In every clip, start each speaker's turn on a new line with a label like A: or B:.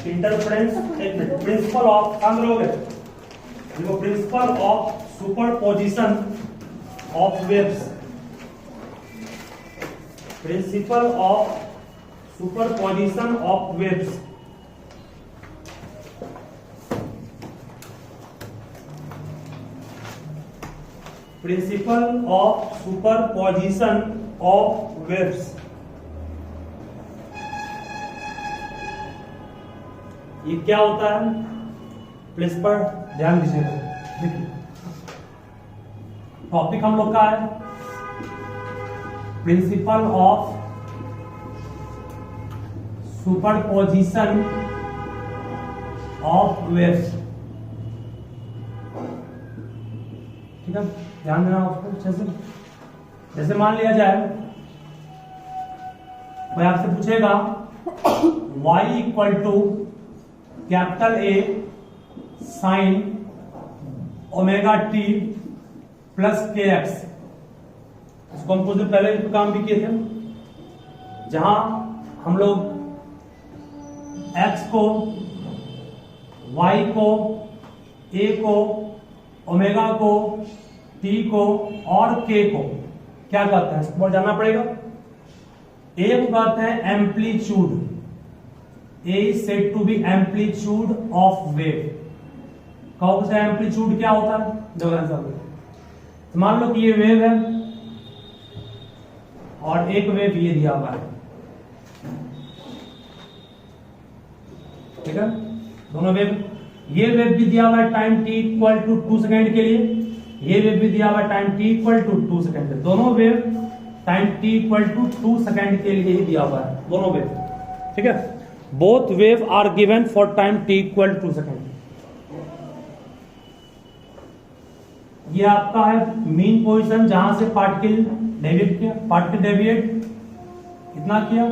A: Interference, एक minute, principle of काम लोगे, देखो principle of superposition of waves, principle of superposition of waves, principle of superposition of waves, ये क्या होता है प्लीज पर ध्यान दीजिएगा। टॉपिक हम लोग का है principle of superposition of waves, ठीक है, ध्यान देना उसको। जैसे मान लिया जाए कोई आपसे पूछेगा y equal to capital A sine omega T plus K X, इसको हम कुछ दिन पहले काम भी किए थे, जहां हम लोग x को, y को, a को, ओमेगा को, t को और k को क्या कहते हैं, इसको जानना पड़ेगा। a को कहते हैं amplitude, A is said to be amplitude of wave। कहो से एम्पलीट्यूड क्या होता है, देखो आंसर। तो मान लो कि ये वेव है और एक वेव ये दिया हुआ है, ठीक है, दोनों वेव, ये वेव भी दिया हुआ है time t equal to 2 second के लिए, ये वेव भी दिया हुआ है time t equal to 2 second, दोनों wave time t equal to 2 second के लिए ही दिया हुआ है, दोनों वेव, ठीक है। Both wave are given for time t equal 2 second. ये आपका है मीन पोजीशन जहां से पार्टिकल डेविएट किया, पार्टिकल डेविएट कितना किया,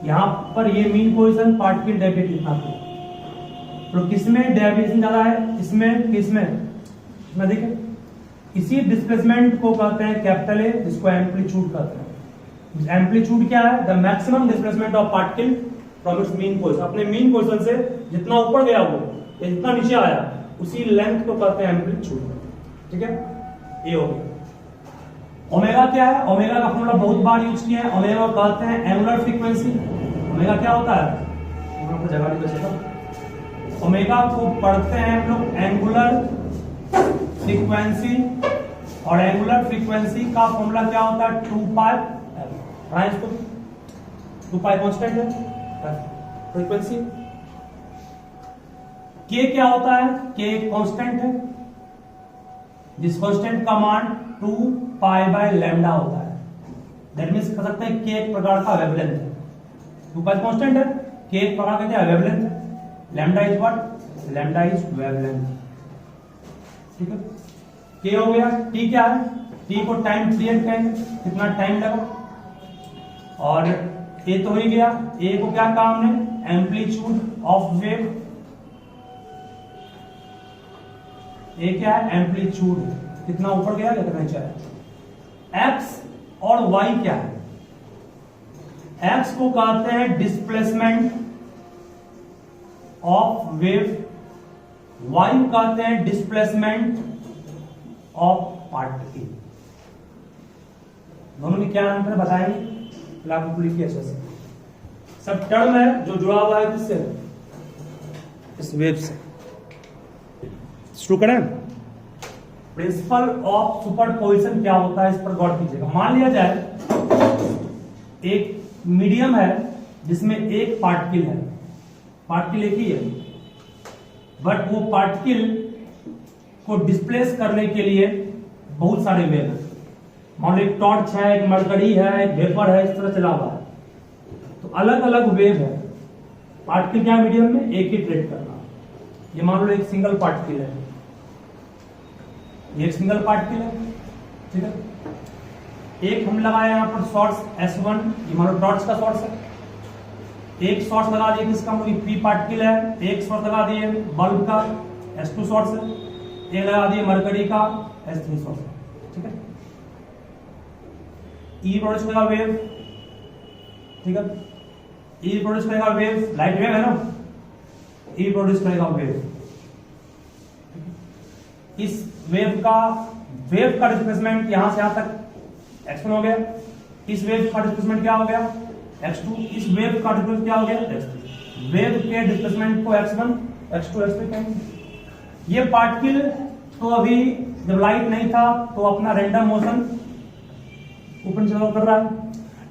A: यहां पर ये मीन पोजीशन, पार्टिकल डेविएट कितना किया। तो किसमें डेविएशन ज्यादा है, इसमें किसमें, इसमें देखिए, इसी डिस्प्लेसमेंट को कहते हैं कैपिटल ए, जिसको एम्पलीट्यूड कहते हैं। एम्पलीट्यूड क्या है, the maximum displacement of particle from its mean position, अपने मीन पोजीशन से जितना ऊपर गया वो या जितना नीचे आया उसी लेंथ को कहते हैं एम्पलीट्यूड, ठीक है, ये हो गया। ओमेगा क्या है, ओमेगा का फॉर्मूला बहुत बार यूज किया है, ओमेगा को कहते हैं एंगुलर फ्रीक्वेंसी। ओमेगा क्या होता है, जगह नहीं बचेगा, ओमेगा को पढ़ते हैं हम लोग एंगुलर फ्रीक्वेंसी, और एंगुलर फ्रीक्वेंसी का फॉर्मूला क्या होता है, 2 पाई, 2 पाई कांस्टेंट है फ्रीक्वेंसी। के क्या होता है, के कांस्टेंट है, जिस कांस्टेंट का मान 2 पाई बाय लैम्डा होता है। दैट मींस कह सकते हैं के एक प्रकार का वेवलेंथ है, 2 पाई कांस्टेंट है, के एक प्रकार का क्या वेवलेंथ है, lambda is what, lambda is wavelength, ठीक है। के हो गया, टी क्या है, टी को टाइम पीरियड कहेंगे, कितना टाइम लगा, और ए तो हो ही गया, ए को क्या कहा हमने, एम्पलीट्यूड ऑफ वेव, ए क्या है, एम्पलीट्यूड, कितना ऊपर गया कितना नीचे आया। एक्स और वाई क्या है, एक्स को कहते हैं डिस्प्लेसमेंट ऑफ वेव, वाई कहते हैं डिस्प्लेसमेंट ऑफ पार्टिकल। दोनों में क्या अंतर बताएंगे, लागू लिखिए अच्छे से, सब टर्म है जो जुड़ा हुआ है किससे, इस वेव से। शुरू करें, प्रिंसिपल ऑफ सुपरपोजिशन क्या होता है, इस पर गौर कीजिएगा। मान लिया जाए एक मीडियम है जिसमें एक पार्टिकल है, पार्टिकल एक ही है, बट वो पार्टिकल को डिस्प्लेस करने के लिए बहुत सारे वेव है। मान लो एक टॉर्च है, एक मरकरी है, एक वेपर है, इस तरह चला हुआ है, तो अलग अलग वेव है। पार्टिकल क्या मीडियम में एक ही ट्रेड करना। ये मान लो एक सिंगल पार्टिकल है, ये एक सिंगल पार्टिकल है, ठीक है। एक हम लगाए यहाँ पर सोर्स S1, ये मान लो टॉर्च का सोर्स है, एक सोर्स लगा दिए किसका, पी पार्टिकल है, एक सोर्स लगा दिए बल्ब का S2 सोर्स है, एक लगा दिए मरकरी का S3 सोर्स है, ठीक है। ई प्रोड्यूस होगा वेव, ठीक है। ई प्रोड्यूस करेगा वेव, लाइट वेव है ना, ई प्रोड्यूस करेगा वेव। इस वेव का डिस्प्लेसमेंट यहां से यहां तक x1 हो गया, इस वेव का डिस्प्लेसमेंट क्या हो गया x2, इस वेव का डिस्प्लेसमेंट क्या हो गया x3। वेव के डिस्प्लेसमेंट को x1 x2 x3 कहेंगे। ये पार्टिकल तो अभी जब लाइट नहीं था तो अपना रैंडम मोशन ऊपर चला कर रहा है,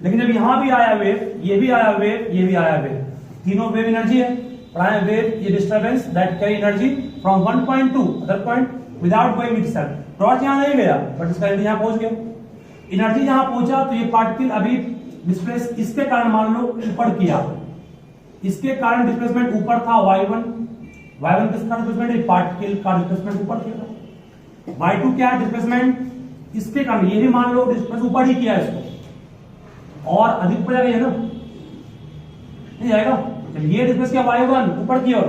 A: लेकिन जब यहां भी आया वेव, ये भी आया वेव, ये भी आया वेव, तीनों वेव एनर्जी है। वेव ये disturbance that carry energy from one point two other point without going itself. Torch यहां नहीं गया बट इसका एनर्जी यहां पहुंच गया। एनर्जी यहां पहुंचा तो ये पार्टिकल अभी डिस्प्लेस इसके कारण मान लो ऊपर किया, इसके कारण डिस्प्लेसमेंट ऊपर था y1 किसका डिस्प्लेसमेंट है, पार्टिकल का डिस्प्लेसमेंट ऊपर किया। y2 क्या है डिस्प्लेसमेंट, इसके कारण ये भी मान लो डिस्प्लेस ऊपर ही किया इसको और अधिक ऊपर जाएगा ना, नहीं जाएगा। जब ये डिस्प्लेस किया y1 ऊपर की ओर,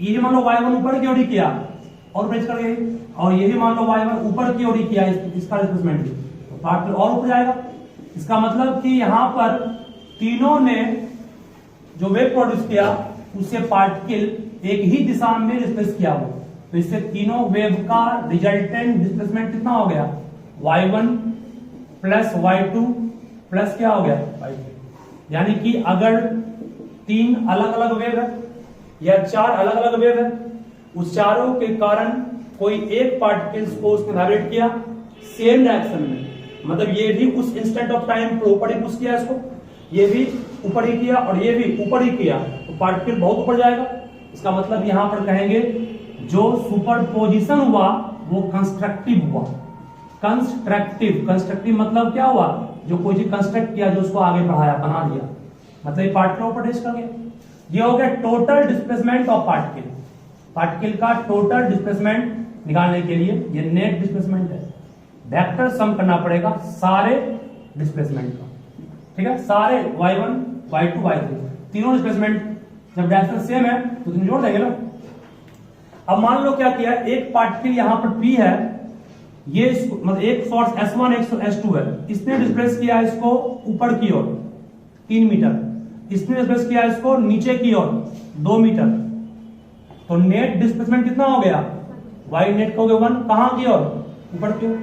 A: ये भी मान लो y1 ऊपर की ओर ही किया और प्रेस कर गई, और ये भी मान लो y1 ऊपर की ओर ही किया इसका डिस्प्लेसमेंट भी, तो पार्टिकल और ऊपर जाएगा। इसका मतलब कि यहां पर तीनों ने जो वेव प्रोड्यूस किया उससे पार्टिकल एक ही दिशा में डिस्प्लेस किया हो, तो इससे तीनों वेव का रिजल्टेंट डिस्प्लेसमेंट कितना हो गया y1 प्लस y2 प्लस क्या हो गया y2। यानी कि अगर तीन अलग अलग वेव है या चार अलग अलग वेव है, उस चारों के कारण कोई एक पार्टिकल्स को उसने वाइब्रेट किया सेम डायरेक्शन में, मतलब ये भी उस इंस्टेंट ऑफ टाइम पर ऊपर ही पुश किया इसको, ये भी ऊपर ही किया और ये भी ऊपर ही किया, तो पार्टिकल बहुत ऊपर जाएगा। इसका मतलब यहां पर कहेंगे जो सुपरपोजिशन हुआ वो कंस्ट्रक्टिव हुआ। कंस्ट्रक्टिव मतलब क्या हुआ, जो कोई चीज कंस्ट्रक्ट किया, जो उसको आगे बढ़ाया, बना दिया, मतलब ये पार्टिकल ऊपर टेस्ट कर गया। ये हो गया total displacement of particle. Particle का टोटल डिस्प्लेसमेंट निकालने के लिए ये नेट डिस्प्लेसमेंट है, वेक्टर सम करना पड़ेगा सारे डिस्प्लेसमेंट का, ठीक है, सारे y1 y2 y3 तीनों डिस्प्लेसमेंट जब डायरेक्शन सेम है तो तुम जोड़ देंगे ना। अब मान लो क्या किया, एक पार्टिकल यहां पर p है, ये मतलब एक सोर्स s1 एक s2 है, इसने डिस्प्लेस किया इसको ऊपर की ओर 3 मीटर, इसने डिस्प्लेस किया इसको नीचे की ओर 2 मीटर, तो नेट डिस्प्लेसमेंट कितना हो गया y नेट हो गया 1 कहां की ओर, ऊपर की ओर,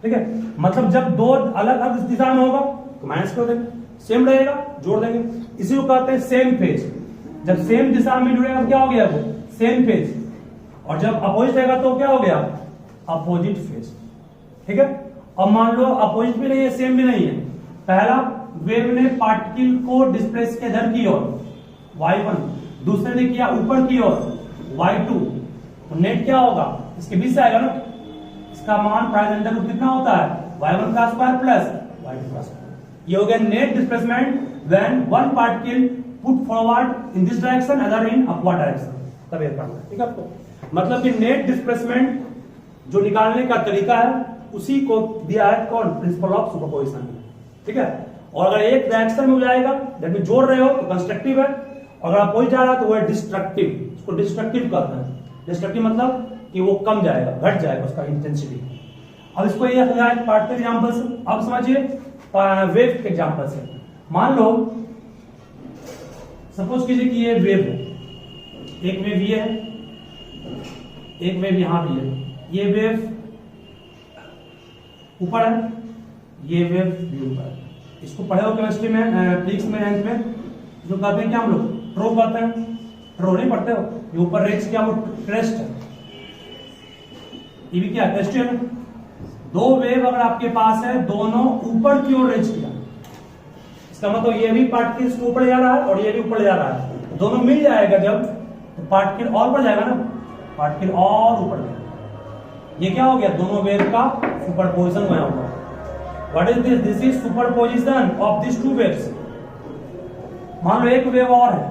A: ठीक है। मतलब जब दो अलग अलग दिशा में होगा तो माइनस कर देंगे, सेम रहेगा जोड़ देंगे, इसी को कहते हैं सेम फेज। जब सेम दिशा में जुड़ेगा तो क्या हो गया वो सेम फेज, और जब अपोजिट रहेगा तो क्या हो गया अपोजिट फेज, ठीक है। अब मान लो अपोजिट भी नहीं है सेम भी नहीं है, पहला वेव ने पार्टिकल को डिस्प्लेस किया इधर की ओर y1, दूसरे ने किया ऊपर की ओर y2, तो नेट क्या होगा इसके बीच से आएगा ना, इसका मान प्राइस अंडर रूट कितना होता है y1 का स्क्वायर प्लस y2 का स्क्वायर। ये हो गया net displacement when one particle put forward in this direction other in upward direction, तब ये करना है, ठीक है आपको। मतलब कि नेट डिस्प्लेसमेंट जो निकालने का तरीका है उसी को दिया है कौन, प्रिंसिपल ऑफ सुपरपोजिशन, ठीक है। और अगर एक डायरेक्शन में हो जाएगा दैट मीन जोड़ रहे हो तो कंस्ट्रक्टिव है, अगर अपोजिट जा रहा है तो वो है डिस्ट्रक्टिव, उसको डिस्ट्रक्टिव कहते हैं। डिस्ट्रक्टिव मतलब कि वो कम जाएगा, घट जाएगा उसका इंटेंसिटी। अब इसको ये पार्टिकल एग्जांपल से अब समझिए वेव के एग्जांपल से। मान लो सपोज कीजिए कि ये वेव है, एक वेव ये है, एक वेव यहां भी है, ये वेव ऊपर है, ये वेव भी ऊपर है। इसको पढ़े हो केमिस्ट्री में फिजिक्स में एंथ में, जो कहते हैं क्या हम लोग ट्रो कहते हैं, ट्रो नहीं पढ़ते हो, ये ऊपर रेक्स क्या वो क्रेस्ट है, ये भी क्या क्रेस्ट है ना। दो वेव अगर आपके पास है दोनों ऊपर की ओर रेज किया, इसका मतलब ये भी पार्टिकल ऊपर जा रहा है और ये भी ऊपर जा रहा है, दोनों मिल जाएगा जब तो पार्टिकल और ऊपर जाएगा ना, पार्टिकल और ऊपर जाएगा। ये क्या हो गया दोनों वेव का सुपरपोजिशन हुआ होगा। What is this, this is superposition of this two waves. मान लो एक वेव और है,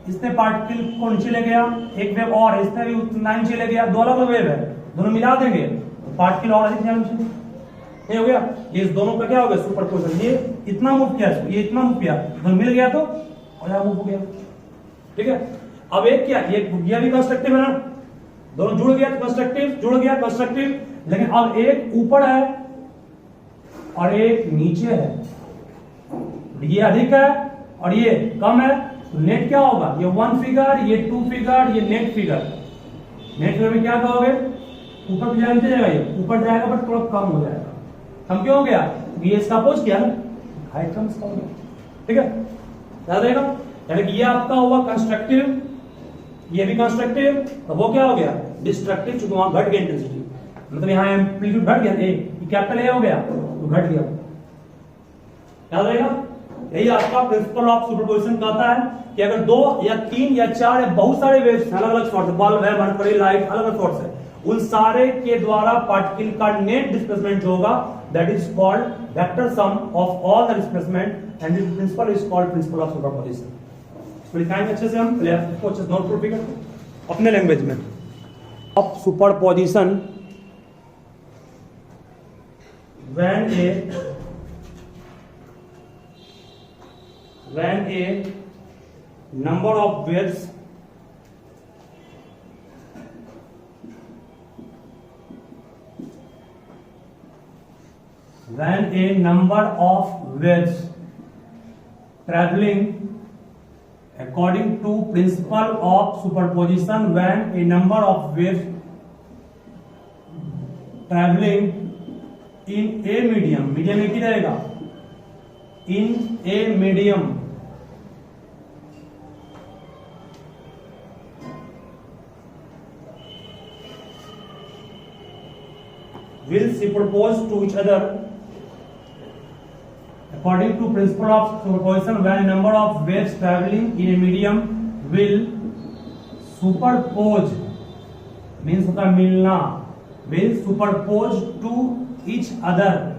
A: इसने पार्टिकल को नीचे ले गया, एक वेव और इसने भी उतना नीचे ले गया, दो अलग अलग वेव है, दोनों मिला देंगे तो पार्टिकल और अधिक नीचे, ये हो गया, ये इस दोनों का क्या हो गया सुपरपोजिशन। ये इतना मूव किया, ये इतना मूव किया, दोनों मिल गया तो और यहां मूव हो गया, ठीक है। अब एक क्या, ये भी कंस्ट्रक्टिव है ना, दोनों जुड़ गया तो कंस्ट्रक्टिव, जुड़ गया कंस्ट्रक्टिव, लेकिन अब एक ऊपर है और एक नीचे है, ये अधिक है और ये कम है, तो नेट क्या होगा, ये 1 फिगर, ये 2 फिगर, ये नेट फिगर। नेट फिगर में क्या कहोगे, ऊपर जाएगा नीचे जाएगा, ये ऊपर जाएगा बट थोड़ा कम हो जाएगा। कम क्यों हो गया, ये इसका अपोज किया ना, हाइट कम इसका हो गया। ठीक है, याद रहेगा। यानी कि ये आपका हुआ कंस्ट्रक्टिव, ये भी कंस्ट्रक्टिव, तो वो क्या हो गया, डिस्ट्रक्टिव, चूंकि वहां घट गया इंटेंसिटी, मतलब यहाँ एम्पलीट्यूड घट गया, ये कैपिटल ए हो गया तो घट गया। याद रहेगा, यही आपका प्रिंसिपल ऑफ सुपरपोजिशन कहता है कि अगर 2 या 3 या 4 या बहुत सारे वेव्स अलग अलग सोर्स, बल्ब है, मरकरी, लाइट, अलग अलग सोर्स है, उन सारे के द्वारा पार्टिकल का नेट डिस्प्लेसमेंट जो होगा that is called vector sum of all the displacement and this principle is called principle of superposition. इसको लिखाएंगे अच्छे से हम, पहले आपको अच्छे से नोट प्रूफ करते अपने लैंग्वेज में। Of superposition when a number of waves traveling according to principle of superposition, when a number of waves traveling in a medium एक ही रहेगा, in a medium will superpose to each other according to principle of superposition, when a number of waves traveling in a medium will superpose, means होता मिलना, will superpose to each other,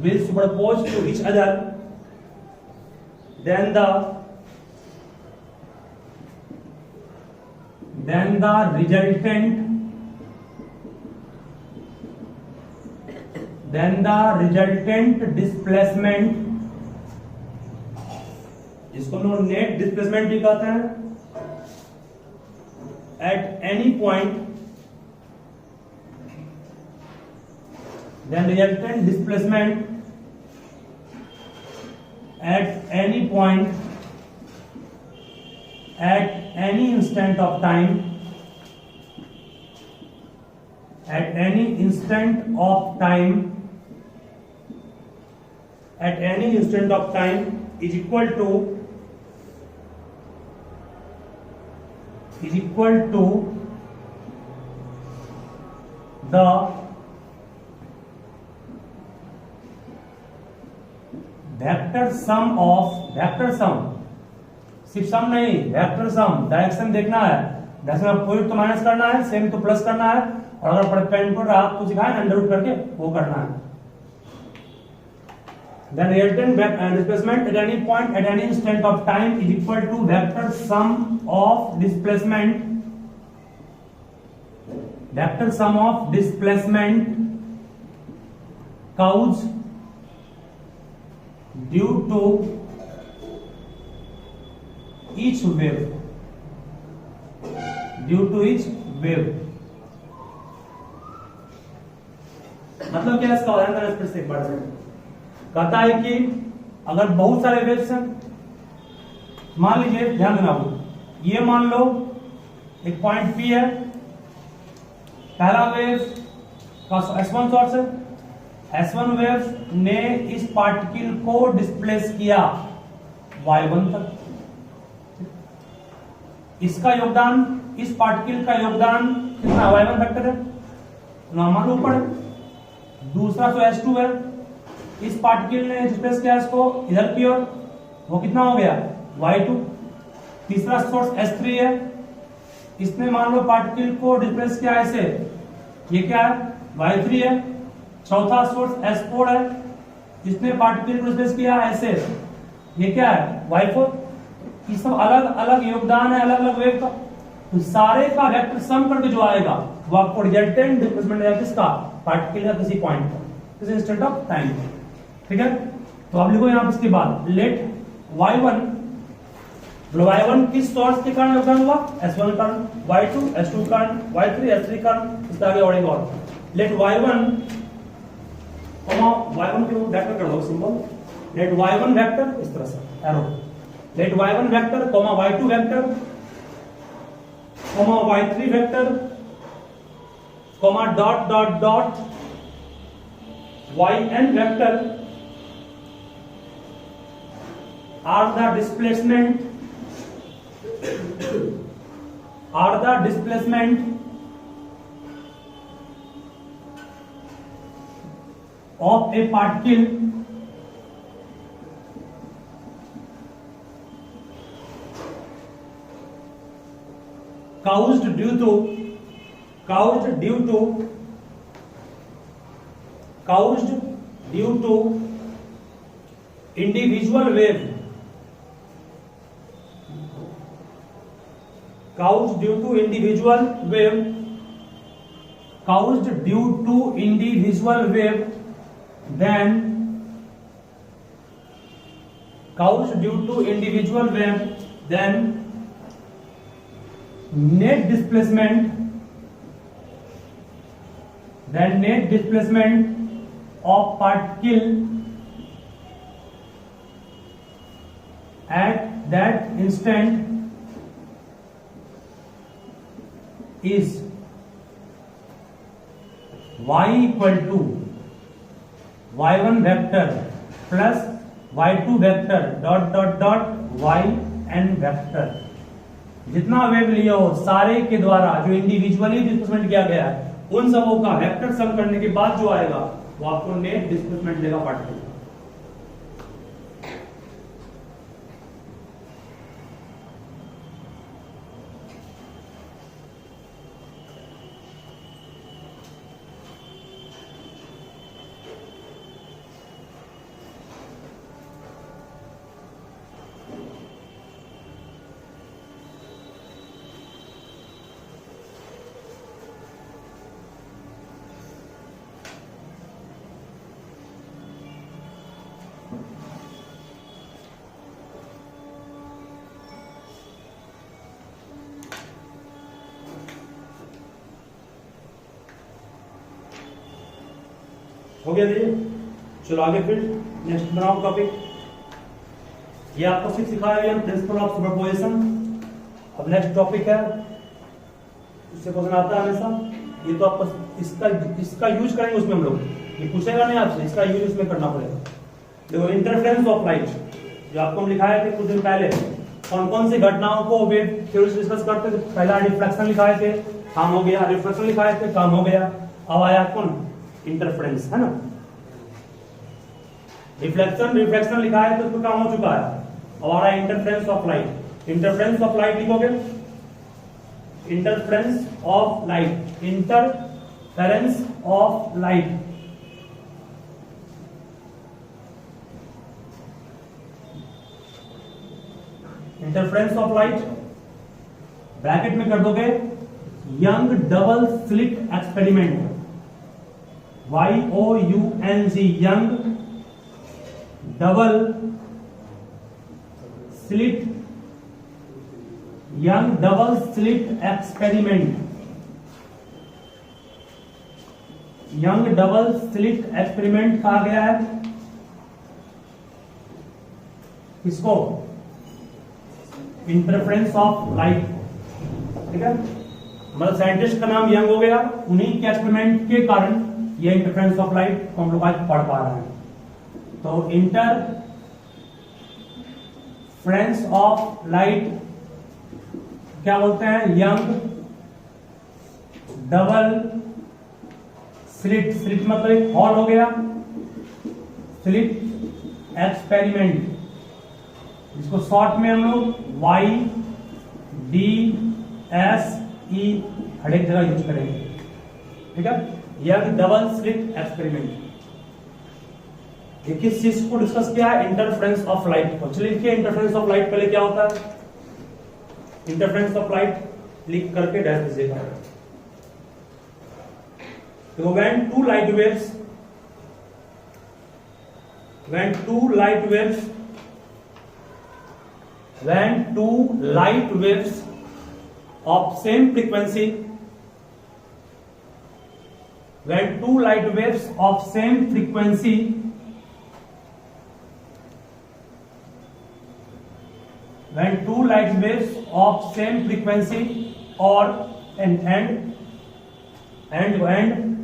A: will superpose to each other, then the resultant displacement, इसको हम लोग net displacement भी कहते हैं, at any point, then resultant displacement at any point, at any instant of time, at any instant of time, at any instant of time is equal to the vector sum of, vector sum, सिर्फ सम नहीं, vector sum, direction देखना है, direction opposite तो minus करना है, same तो plus करना है, और अगर परपेंडिकुलर आप तो सिखाए अंडर रूट करके वो करना है। Then resultant displacement at any point at any instant of time is equal to vector sum of displacement, vector sum of displacement caused due to each wave, मतलब क्या इसका उदाहरण देना, फिर से एक बार से कहता है कि अगर बहुत सारे वेव्स हैं, मान लीजिए, ध्यान देना, ये मान लो एक पॉइंट P है, पहला वेव का S1 सोर्स है, S1 वेव ने इस पार्टिकल को डिस्प्लेस किया y1 तक, इसका योगदान, इस पार्टिकल का योगदान कितना, y1 वेक्टर है, नॉर्मल ऊपर। दूसरा तो S2 है, इस पार्टिकल ने डिस्प्लेस किया इसको इधर की ओर, वो कितना हो गया, y2। तीसरा सोर्स S3 है, इसने मान लो पार्टिकल को डिस्प्लेस किया ऐसे, ये क्या है, y3 है। चौथा सोर्स S4 है, इसने पार्टिकल को डिस्प्लेस किया ऐसे, ये क्या है, y4। ये सब अलग अलग योगदान है अलग अलग वेव का, तो सारे का वेक्टर सम करके जो आएगा वो आपको रिजल्टेंट डिस्प्लेसमेंट है किसका, पार्टिकल का किसी पॉइंट पर, किसी इंस्टेंट ऑफ टाइम पर। ठीक है, तो आप लिखो यहां पर इसके बाद लेट y1, y1 किस सोर्स के कारण योगदान हुआ, S1 के कारण, y2 S2 के कारण, y3 S3 के कारण, इसका आगे बढ़ेगा और लेट y1 को वेक्टर कर दो सिंबल लेट y1 वेक्टर इस तरह से arrow, let y1 vector comma y2 vector comma y3 vector comma dot dot dot yn vector are the displacement of a particle caused due to individual wave caused due to individual wave then net displacement of particle at that instant is y equal to y1 vector plus y2 vector dot dot dot yn vector। जितना wave लिया हो सारे के द्वारा जो individually displacement किया गया है उन सबों का वेक्टर सम करने के बाद जो आएगा वो आपको नेट डिस्प्लेसमेंट देगा पार्टिकल। हो गया देखिए, चलो आगे फिर नेक्स्ट बनाओ टॉपिक। ये आपको सिर्फ सिखाया गया प्रिंसिपल ऑफ सुपरपोजिशन। अब नेक्स्ट टॉपिक है, इससे क्वेश्चन आता है हमेशा, ये तो आपको इसका यूज करेंगे उसमें हम लोग, ये पूछेगा नहीं आपसे, इसका यूज इसमें करना पड़ेगा। देखो इंटरफेरेंस ऑफ लाइट, जो आपको हम लिखाए थे कुछ दिन पहले, कौन कौन सी घटनाओं को वेव थ्योरी से डिस्कस करते थे। पहला रिफ्लेक्शन लिखाए थे, काम हो गया। रिफ्लेक्शन लिखाए थे, काम हो गया। अब आया कौन, इंटरफेरेंस, है ना। रिफ्लेक्शन लिखा है तो उसको काम हो चुका है। अब आ रहा है interference of light. Interference of light लिखोगे, interference of light, interference of light, interference of light bracket में कर दोगे Young double slit experiment, YOUNG, Young double slit experiment, Young double slit experiment कहा गया है इसको, इंटरफेरेंस ऑफ लाइट। ठीक है, मतलब साइंटिस्ट का नाम यंग हो गया, उन्हीं के एक्सपेरिमेंट के कारण ये इंटरफेरेंस ऑफ लाइट को हम लोग आज पढ़ पा रहे हैं। तो इंटरफेरेंस ऑफ लाइट क्या बोलते हैं, यंग डबल स्लिट, स्लिट मतलब एक हॉल हो गया, स्लिट एक्सपेरिमेंट, इसको शॉर्ट में हम लोग YDSE हर एक जगह यूज करेंगे। ठीक है, यंग डबल स्लिट एक्सपेरिमेंट। ये किस चीज को डिस्कस किया है, इंटरफेरेंस ऑफ लाइट को। चलिए लिखिए इंटरफेरेंस ऑफ लाइट पहले क्या होता है। इंटरफेरेंस ऑफ लाइट लिख करके डैश दीजिएगा। तो when two light waves of same frequency, when two light waves of same frequency when two light waves of same frequency or and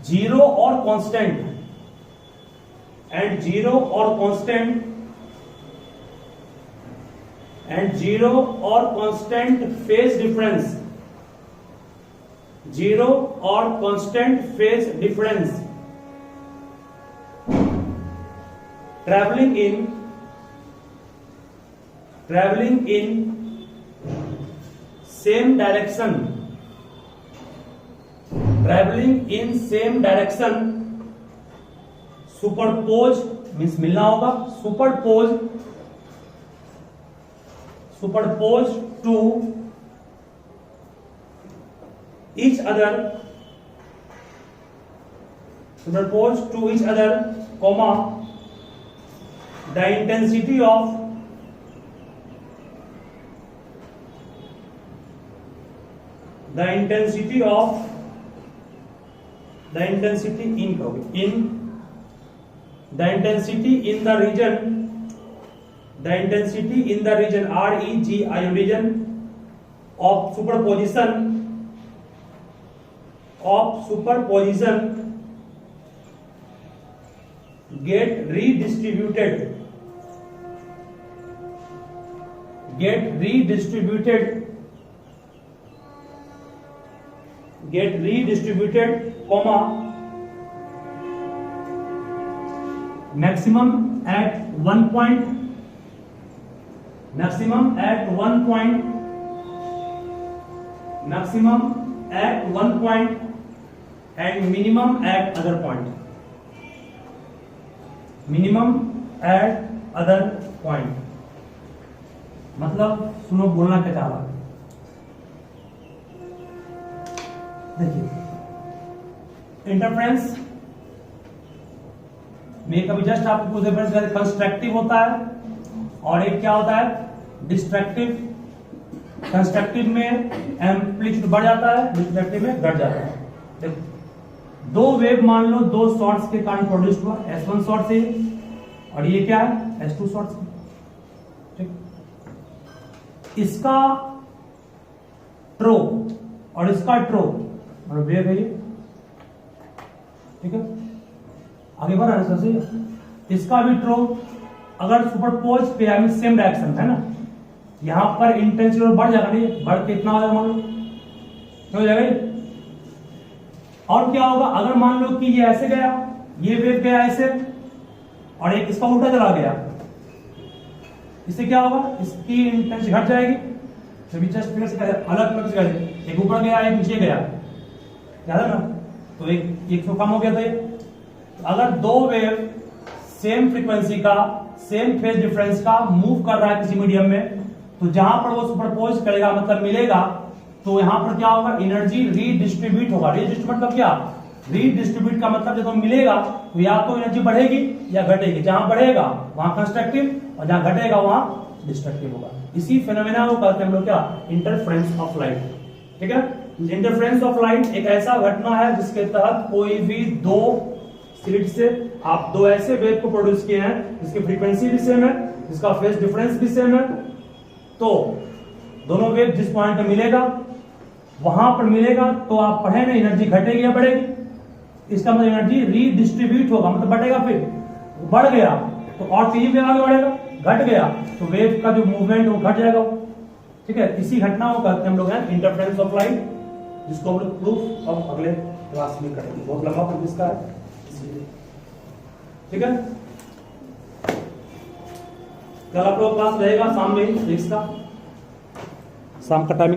A: zero or constant phase difference, traveling in same direction, superpose means मिलना होगा, superpose to each other, comma, the intensity in the region region of superposition get redistributed comma, maximum at one point and minimum at other point, मतलब सुनो बोलना क्या चाह रहा है। देखिए इंटरफ्रेंस में कभी जस्ट आपको कुछ डिफरेंस कंस्ट्रक्टिव होता है और एक क्या होता है डिस्ट्रक्टिव। कंस्ट्रक्टिव में एम्पलीट्यूड बढ़ जाता है, डिस्ट्रक्टिव में घट जाता है। देखो दो वेव मान लो दो शॉर्ट्स के कारण प्रोड्यूस हुआ, S1 शॉर्ट से और ये क्या है S2 शॉर्ट से। ठीक, इसका ट्रो और इसका ट्रो और वेव है ये, ठीक है आगे बढ़ रहा है सही। इसका भी ट्रो अगर सुपरपोज पे सेम डायरेक्शन है ना, यहां पर इंटेंसिटी बढ़ जाएगा, नहीं बढ़ के इतना हो जाएगा, मान लो हो जाएगा। और क्या होगा अगर मान लो कि ये ऐसे गया, ये वेव गया ऐसे और एक इसका उल्टा चला गया, इससे क्या होगा इसकी इंटेंसिटी घट जाएगी। तो जस्ट फिर से अलग एक ऊपर गया एक नीचे गया, याद है ना, तो एक तो कम हो गया था ये। अगर दो वेव सेम फ्रीक्वेंसी का सेम फेज डिफरेंस का मूव कर रहा है किसी मीडियम में, तो जहां पर वो सुपरपोज करेगा मतलब मिलेगा, तो यहां पर क्या होगा एनर्जी रीडिस्ट्रीब्यूट होगा। रीडिस्ट्रीब्यूट मतलब क्या, रीडिस्ट्रीब्यूट का मतलब जब मिलेगा तो या तो एनर्जी बढ़ेगी या घटेगी। जहां बढ़ेगा वहां कंस्ट्रक्टिव और जहां घटेगा वहां डिस्ट्रक्टिव होगा। इसी फेनोमेना को कहते हैं हम लोग क्या, इंटरफ्रेंस ऑफ लाइट। ठीक है, इंटरफ्रेंस ऑफ लाइट एक ऐसा घटना है जिसके तहत कोई भी दो स्लिट से आप दो ऐसे वेव को प्रोड्यूस किए हैं जिसकी फ्रीक्वेंसी भी सेम है, जिसका फेज डिफरेंस भी सेम है, तो दोनों वेव जिस पॉइंट पे मिलेगा वहां पर मिलेगा, तो आप पढ़े ना एनर्जी घटेगी या बढ़ेगी। इसका मतलब एनर्जी रीडिस्ट्रीब्यूट होगा, मतलब बढ़ेगा, फिर बढ़ गया तो और तेजी से आगे बढ़ेगा, घट गया तो वेव का जो मूवमेंट वो घट जाएगा। ठीक है, इसी घटना को कहते हैं हम लोग हैं इंटरफ्रेंस ऑफ लाइट, जिसको हम लोग प्रूफ अब अगले क्लास में करेंगे। बहुत लंबा प्रूफ इसका है इसलिए। ठीक है, कल आप लोग क्लास रहेगा शाम में 6 का, शाम का टाइमिंग।